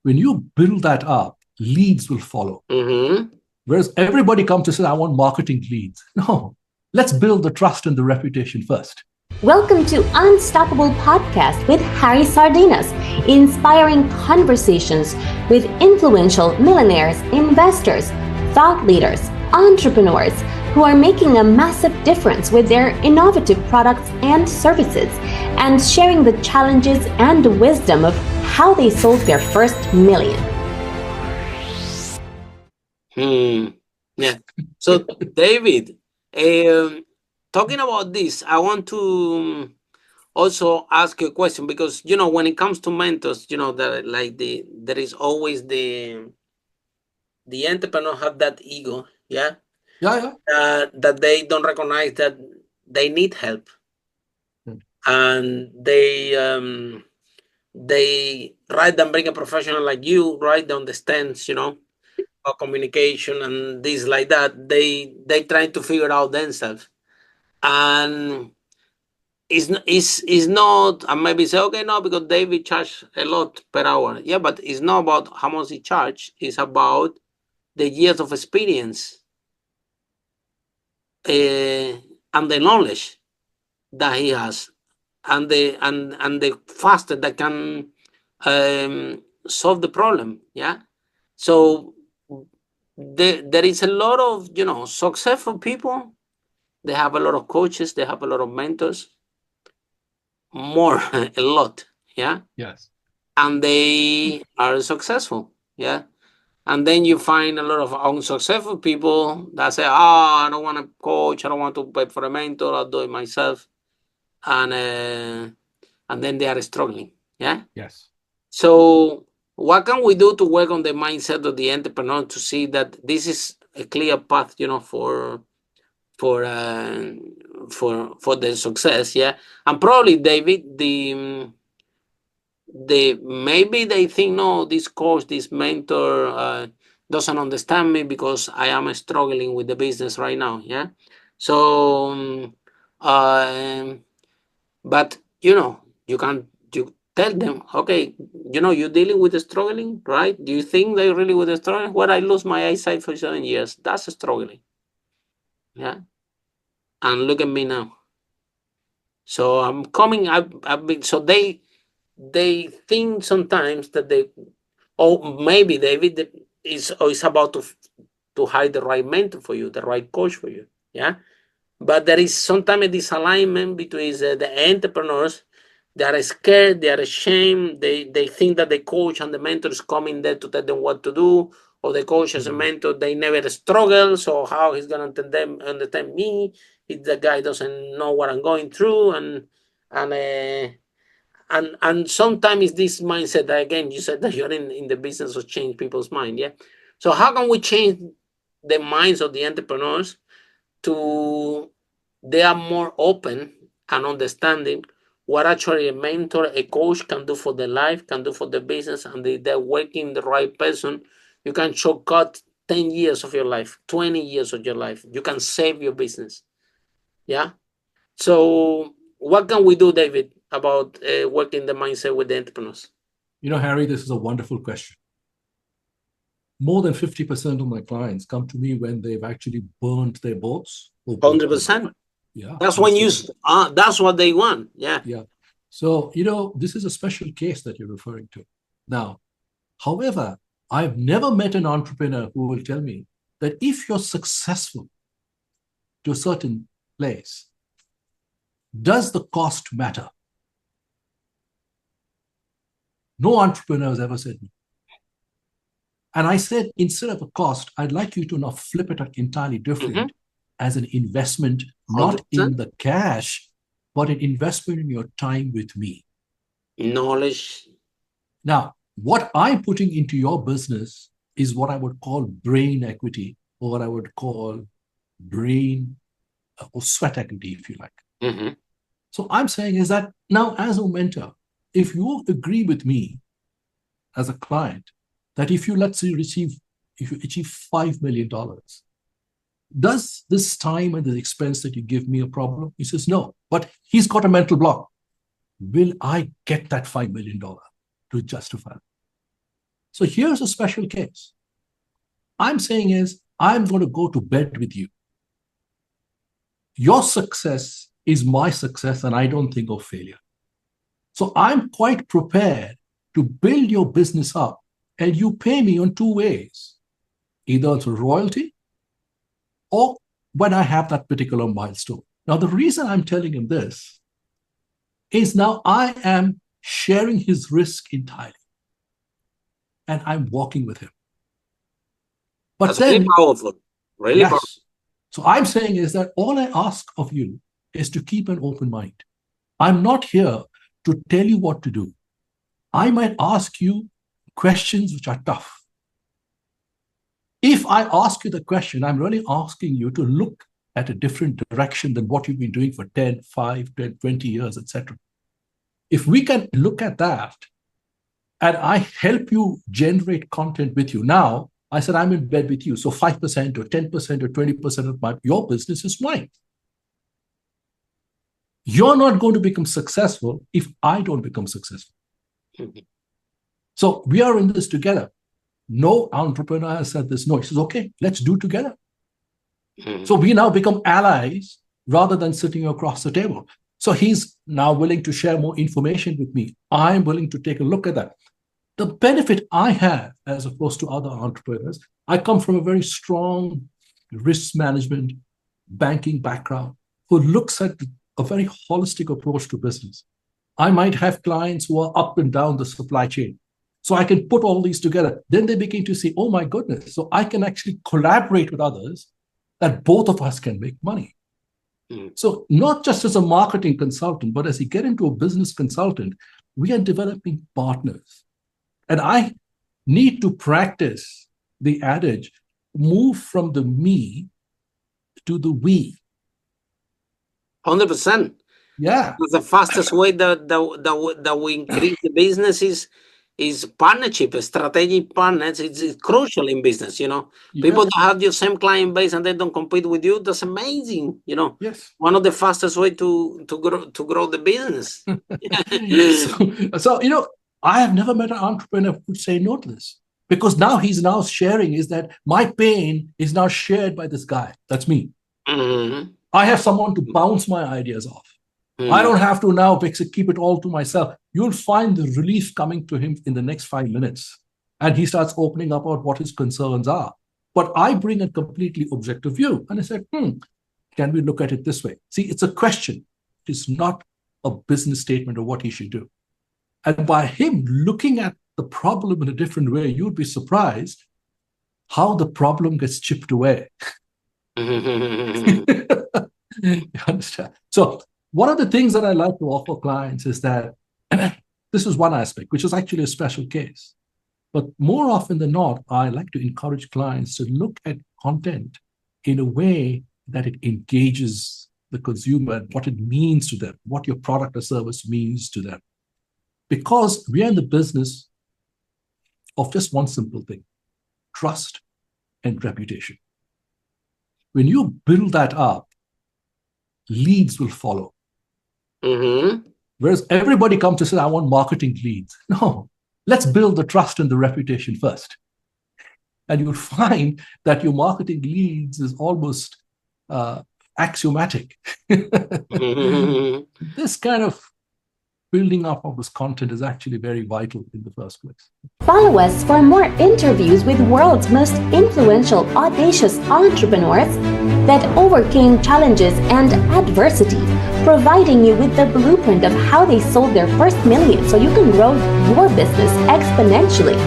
When you build that up, leads will follow. Mm-hmm. Whereas everybody comes to say, I want marketing leads. No, let's build the trust and the reputation first. Welcome to Unstoppable Podcast with Harry Sardinas, inspiring conversations with influential millionaires, investors, thought leaders, entrepreneurs who are making a massive difference with their innovative products and services, and sharing the challenges and wisdom of how they sold their first million. Yeah. So, David, talking about this, I want to also ask you a question because when it comes to mentors, that there is always the entrepreneur have that ego, yeah, Yeah, that they don't recognize that they need help, yeah. and they rather than bring a professional like you, right, that understands, or communication and this like that, they try to figure out themselves, and it's not, and maybe say, okay, no, because David charge a lot per hour, yeah, but it's not about how much he charge, it's about the years of experience, and the knowledge that he has, and the faster that can solve the problem, yeah. So there is a lot of successful people. They have a lot of coaches. They have a lot of mentors. More a lot, yeah. Yes. And they are successful, yeah. And then you find a lot of unsuccessful people that say, "Oh, I don't want a coach. I don't want to pay for a mentor. I'll do it myself." And then they are struggling, yeah. Yes. So what can we do to work on the mindset of the entrepreneur to see that this is a clear path, for uh, for the success, yeah? And probably, David, the maybe they think, no, this coach, this mentor doesn't understand me because I am struggling with the business right now, yeah. So um, but you tell them, okay, you're dealing with the struggling, right? Do you think they really with the struggling? Well, I lost my eyesight for 7 years. That's struggling, yeah. And look at me now. So I'm coming. I've been. So they think sometimes that they, oh, maybe David is about to hire the right mentor for you, the right coach for you, yeah. But there is sometimes a disalignment between the entrepreneurs. They are scared, they are ashamed, they think that the coach and the mentor is coming there to tell them what to do, or the coach as a mentor, they never struggle, so how he's going to understand me if the guy doesn't know what I'm going through, and uh, and sometimes it's this mindset that, again, you said that you're in the business of change people's mind, yeah. So how can we change the minds of the entrepreneurs to they are more open and understanding what actually a mentor, a coach can do for their life, can do for the business, and they're working the right person. You can shortcut 10 years of your life, 20 years of your life. You can save your business. Yeah. So what can we do, David, about working the mindset with the entrepreneurs? Harry, this is a wonderful question. More than 50% of my clients come to me when they've actually burnt their boats or broke their boat. 100%. Yeah. That's when that's what they want. Yeah. Yeah. So, this is a special case that you're referring to. Now, however, I've never met an entrepreneur who will tell me that if you're successful to a certain place, does the cost matter? No entrepreneur has ever said no. And I said, instead of a cost, I'd like you to now flip it entirely different as an investment, not 100%. in the cash, but an investment in your time with me. Knowledge. Now, what I'm putting into your business is what I would call brain equity, or what I would call brain or sweat equity, if you like. So I'm saying is that now, as a mentor, if you agree with me as a client that if you, let's say, if you achieve $5 million, does this time and the expense that you give me a problem? He says, no, but he's got a mental block. Will I get that $5 million to justify it? So here's a special case. I'm saying is, I'm going to go to bed with you. Your success is my success, and I don't think of failure. So I'm quite prepared to build your business up, and you pay me on two ways, either through royalty or when I have that particular milestone. Now, the reason I'm telling him this is now I am sharing his risk entirely, and I'm walking with him. But that's then, really powerful. Really yes. powerful. So I'm saying is that all I ask of you is to keep an open mind. I'm not here to tell you what to do. I might ask you questions which are tough. If I ask you the question, I'm really asking you to look at a different direction than what you've been doing for 10, 5, 10, 20 years, etc. If we can look at that and I help you generate content with you. Now, I said, I'm in bed with you. So 5% or 10% or 20% of your business is mine. You're not going to become successful if I don't become successful. Mm-hmm. So we are in this together. No entrepreneur has said this. No, he says, okay, let's do together. Mm-hmm. So we now become allies rather than sitting across the table. So he's now willing to share more information with me. I'm willing to take a look at that. The benefit I have, as opposed to other entrepreneurs, I come from a very strong risk management, banking background, who looks at a very holistic approach to business. I might have clients who are up and down the supply chain. So I can put all these together. Then they begin to see, oh my goodness, so I can actually collaborate with others that both of us can make money. Mm. So not just as a marketing consultant, but as you get into a business consultant, we are developing partners. And I need to practice the adage, move from the me to the we. 100%. Yeah. The fastest way that we increase the business is partnership, strategic partners. It's crucial in business, you know. Yeah. People that have your same client base and they don't compete with you, that's amazing, you know. Yes. One of the fastest way to grow the business. so, you know, I have never met an entrepreneur who would say no to this, because now he's now sharing is that my pain is now shared by this guy. That's me. Mm-hmm. I have someone to bounce my ideas off. Mm-hmm. I don't have to now keep it all to myself. You'll find the relief coming to him in the next 5 minutes. And he starts opening up about what his concerns are. But I bring a completely objective view. And I said, can we look at it this way? See, it's a question. It's not a business statement of what he should do. And by him looking at the problem in a different way, you'd be surprised how the problem gets chipped away. You understand? So one of the things that I like to offer clients is that this is one aspect, which is actually a special case. But more often than not, I like to encourage clients to look at content in a way that it engages the consumer and what it means to them, what your product or service means to them. Because we are in the business of just one simple thing, trust and reputation. When you build that up, leads will follow. Mm-hmm. Whereas everybody comes to say, I want marketing leads. No, let's build the trust and the reputation first. And you'll find that your marketing leads is almost axiomatic. Mm-hmm. This kind of building up of this content is actually very vital in the first place. Follow us for more interviews with world's most influential, audacious entrepreneurs that overcame challenges and adversity, providing you with the blueprint of how they sold their first million so you can grow your business exponentially.